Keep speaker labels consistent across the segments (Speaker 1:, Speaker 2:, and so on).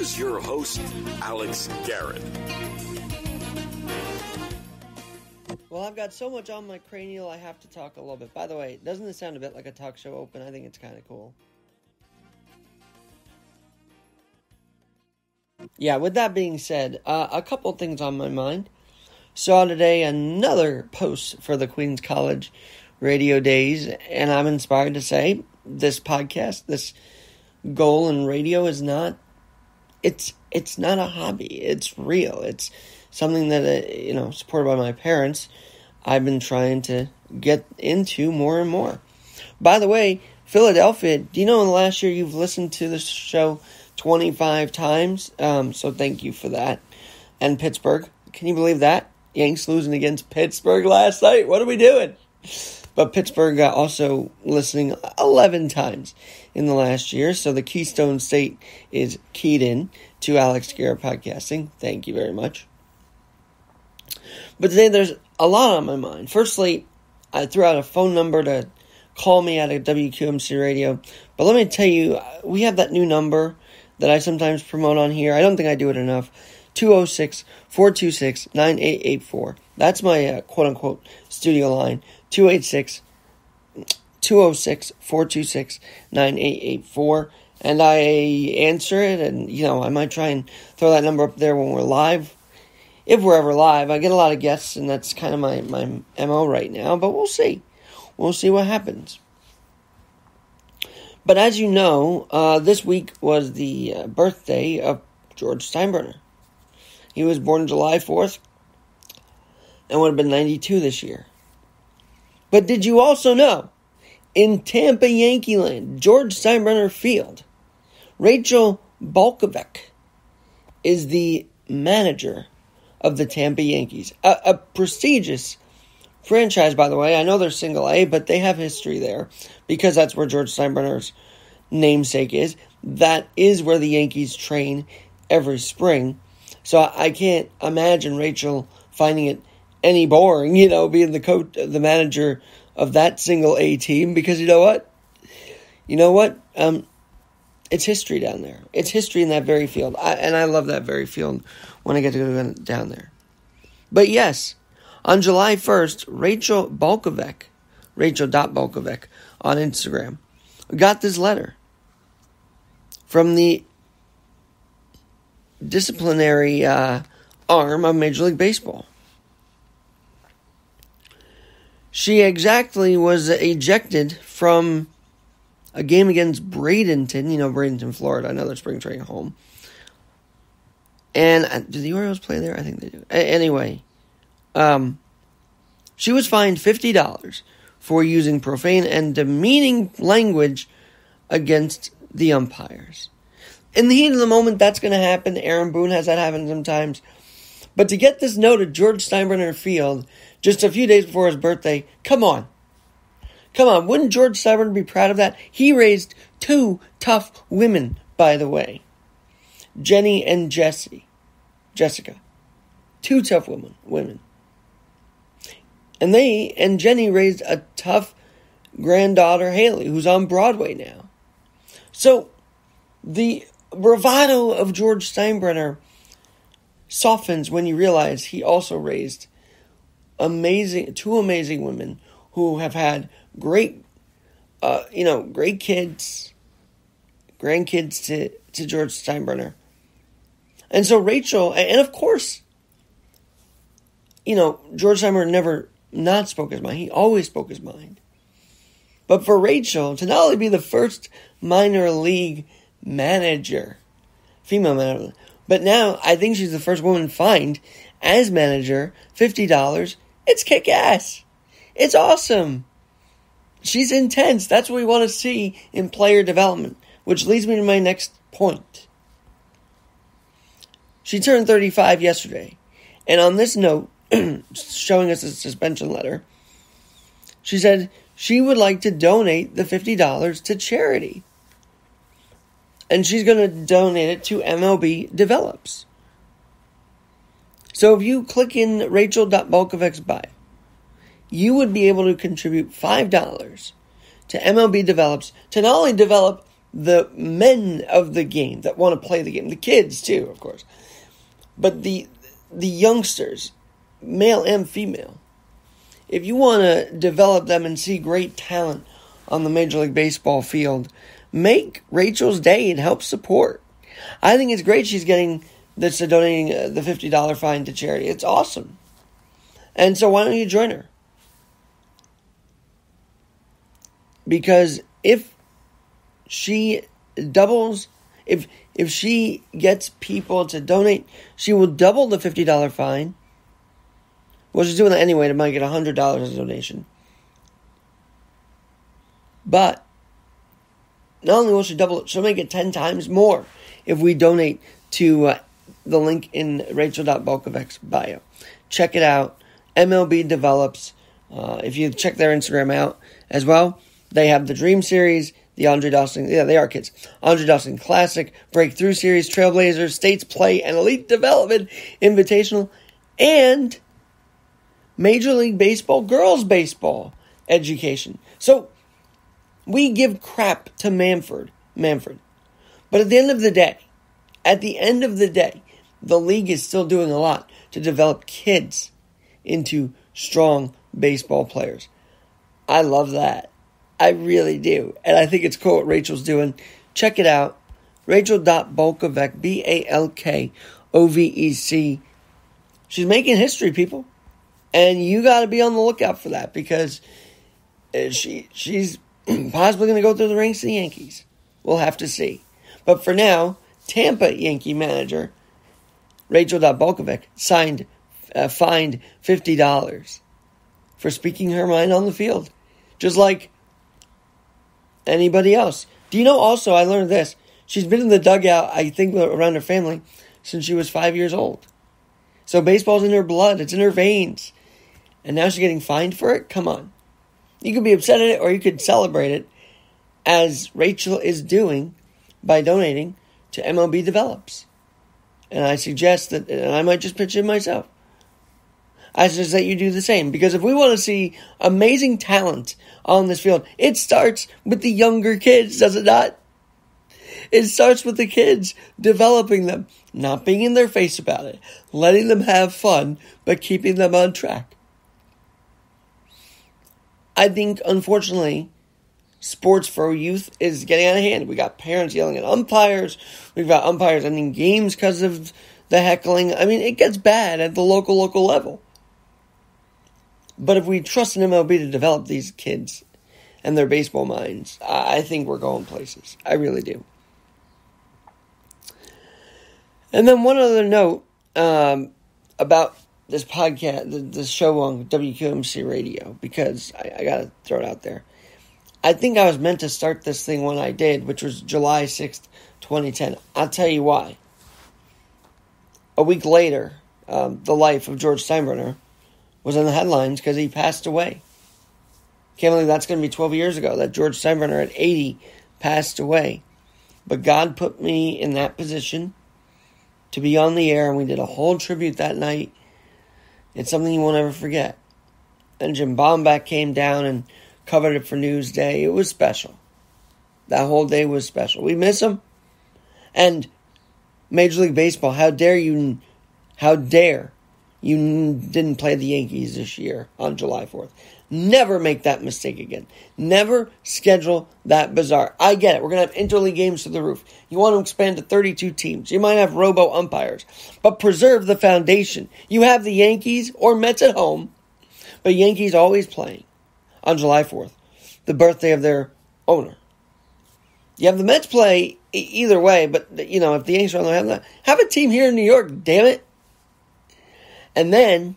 Speaker 1: here's your host, Alex Garrett.
Speaker 2: Well, I've got so much on my cranial, I have to talk a little bit. By the way, doesn't this sound a bit like a talk show open? I think it's kind of cool. Yeah, with that being said, a couple things on my mind. Saw today another post for the Queens College Radio Days, and I'm inspired to say this podcast, this goal in radio is not, it's not a hobby. It's real. It's something that, supported by my parents, I've been trying to get into more and more. By the way, Philadelphia, do you know in the last year you've listened to this show 25 times? So thank you for that. And Pittsburgh, can you believe that? Yanks losing against Pittsburgh last night. What are we doing? But Pittsburgh also listening 11 times in the last year. So the Keystone State is keyed in to Alex Garrett Podcasting. Thank you very much. But today there's a lot on my mind. Firstly, I threw out a phone number to call me at a WQMC radio. But let me tell you, we have that new number that I sometimes promote on here. I don't think I do it enough. 206-426-9884. That's my quote-unquote studio line. 206-426-9884. And I answer it, and, I might try and throw that number up there when we're live. If we're ever live, I get a lot of guests, and that's kind of my MO right now, but we'll see. We'll see what happens. But as you know, this week was the birthday of George Steinbrenner. He was born July 4th and would have been 92 this year. But did you also know, in Tampa, Yankee land, George Steinbrenner Field, Rachel Balkovec is the manager of the Tampa Yankees. A prestigious franchise, by the way. I know they're single A, but they have history there because that's where George Steinbrenner's namesake is. That is where the Yankees train every spring. So I can't imagine Rachel finding it any boring, being the coach, the manager of that single A team, because you know what? It's history down there. It's history in that very field. And I love that very field when I get to go down there. But yes, on July 1st, Rachel.Balkovec on Instagram, got this letter from the disciplinary arm of Major League Baseball. She exactly was ejected from a game against Bradenton, Bradenton, Florida, another spring training home. And do the Orioles play there? I think they do. Anyway, she was fined $50 for using profane and demeaning language against the umpires. In the heat of the moment, that's going to happen. Aaron Boone has that happen sometimes. But to get this note at George Steinbrenner Field just a few days before his birthday, come on. Wouldn't George Steinbrenner be proud of that? He raised two tough women, by the way. Jenny and Jessica. Two tough women. And Jenny raised a tough granddaughter, Haley, who's on Broadway now. So, the bravado of George Steinbrenner softens when you realize he also raised two amazing women who have had great kids, grandkids to George Steinbrenner. And so Rachel, and of course, George Steinbrenner never not spoke his mind. He always spoke his mind. But for Rachel to not only be the first minor league manager, female manager, but now I think she's the first woman fined as manager, $50. It's kick-ass. It's awesome. She's intense. That's what we want to see in player development, which leads me to my next point. She turned 35 yesterday, and on this note, showing us a suspension letter, she said she would like to donate the $50 to charity. And she's going to donate it to MLB Develops. So if you click in Rachel.Balkovec's bio, you would be able to contribute $5 to MLB Develops to not only develop the men of the game that want to play the game, the kids too, of course, but the youngsters, male and female. If you want to develop them and see great talent on the Major League Baseball field, make Rachel's Day and help support. I think it's great she's getting this, donating the $50 fine to charity. It's awesome. And so why don't you join her? Because if she doubles, if she gets people to donate, she will double the $50 fine. Well, she's doing that anyway to might get $100 as a donation. But not only will she double it, she'll make it 10 times more if we donate to the link in Rachel.Balkovec's bio. Check it out. MLB Develops. If you check their Instagram out as well, they have the Dream Series, the Andre Dawson, they are kids, Andre Dawson Classic, Breakthrough Series, Trailblazers, States Play, and Elite Development Invitational, and Major League Baseball Girls Baseball Education. So we give crap to Manfred. But at the end of the day, the league is still doing a lot to develop kids into strong baseball players. I love that. I really do. And I think it's cool what Rachel's doing. Check it out. Rachel.Balkovec, Balkovec. She's making history, people. And you got to be on the lookout for that because she's possibly going to go through the ranks of the Yankees. We'll have to see. But for now, Tampa Yankee manager Rachel.Balkovec fined $50 for speaking her mind on the field. Just like anybody else. Do you know also, I learned this, she's been in the dugout, I think, around her family since she was 5 years old. So baseball's in her blood. It's in her veins. And now she's getting fined for it? Come on. You could be upset at it or you could celebrate it as Rachel is doing by donating to MLB Develops. And I suggest that, and I might just pitch in myself, I suggest that you do the same. Because if we want to see amazing talent on this field, it starts with the younger kids, does it not? It starts with the kids, developing them, not being in their face about it, letting them have fun, but keeping them on track. I think, unfortunately, sports for youth is getting out of hand. We got parents yelling at umpires. We've got umpires ending games because of the heckling. I mean, it gets bad at the local level. But if we trust an MLB to develop these kids and their baseball minds, I think we're going places. I really do. And then one other note about this podcast, this show on WQMC Radio, because I got to throw it out there. I think I was meant to start this thing when I did, which was July 6th, 2010. I'll tell you why. A week later, the life of George Steinbrenner was in the headlines because he passed away. Can't believe that's going to be 12 years ago that George Steinbrenner at 80 passed away. But God put me in that position to be on the air, and we did a whole tribute that night. It's something you won't ever forget. And Jim Bombach came down and covered it for Newsday. It was special. That whole day was special. We miss him. And Major League Baseball, how dare you didn't play the Yankees this year on July 4th. Never make that mistake again. Never schedule that bizarre. I get it. We're going to have interleague games through the roof. You want to expand to 32 teams. You might have robo-umpires. But preserve the foundation. You have the Yankees or Mets at home. But Yankees always playing on July 4th. The birthday of their owner. You have the Mets play either way. But, if the Yankees are on there, have a team here in New York. Damn it. And then,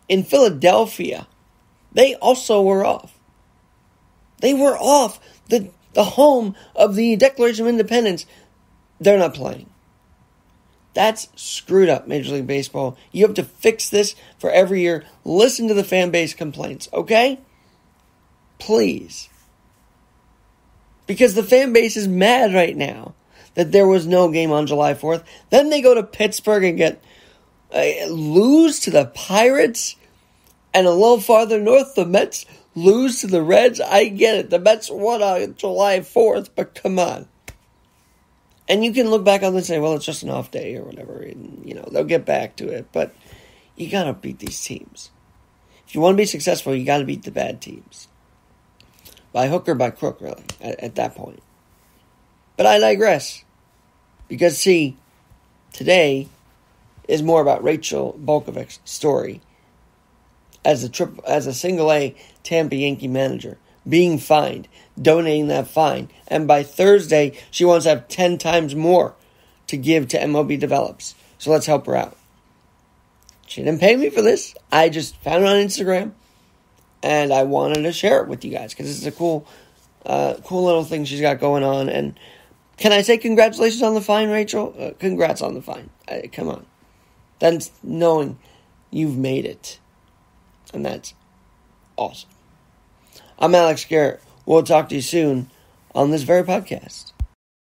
Speaker 2: in Philadelphia, they also were off. They were off. The home of the Declaration of Independence, they're not playing. That's screwed up, Major League Baseball. You have to fix this for every year. Listen to the fan base complaints, okay? Please. Because the fan base is mad right now that there was no game on July 4th. Then they go to Pittsburgh and get lose to the Pirates, and a little farther north, the Mets lose to the Reds. I get it. The Mets won on July 4th, but come on. And you can look back on this and say, well, it's just an off day or whatever. And, they'll get back to it. But you got to beat these teams. If you want to be successful, you got to beat the bad teams. By hook or by crook, really, at that point. But I digress. Because, see, today is more about Rachel Balkovec's story as a single-A Tampa Yankee manager, being fined, donating that fine, and by Thursday, she wants to have 10 times more to give to MLB Develops. So let's help her out. She didn't pay me for this. I just found it on Instagram, and I wanted to share it with you guys, because this is a cool little thing she's got going on. And can I say congratulations on the fine, Rachel? Congrats on the fine. Come on. That's knowing you've made it. And that's awesome. I'm Alex Garrett. We'll talk to you soon on this very podcast.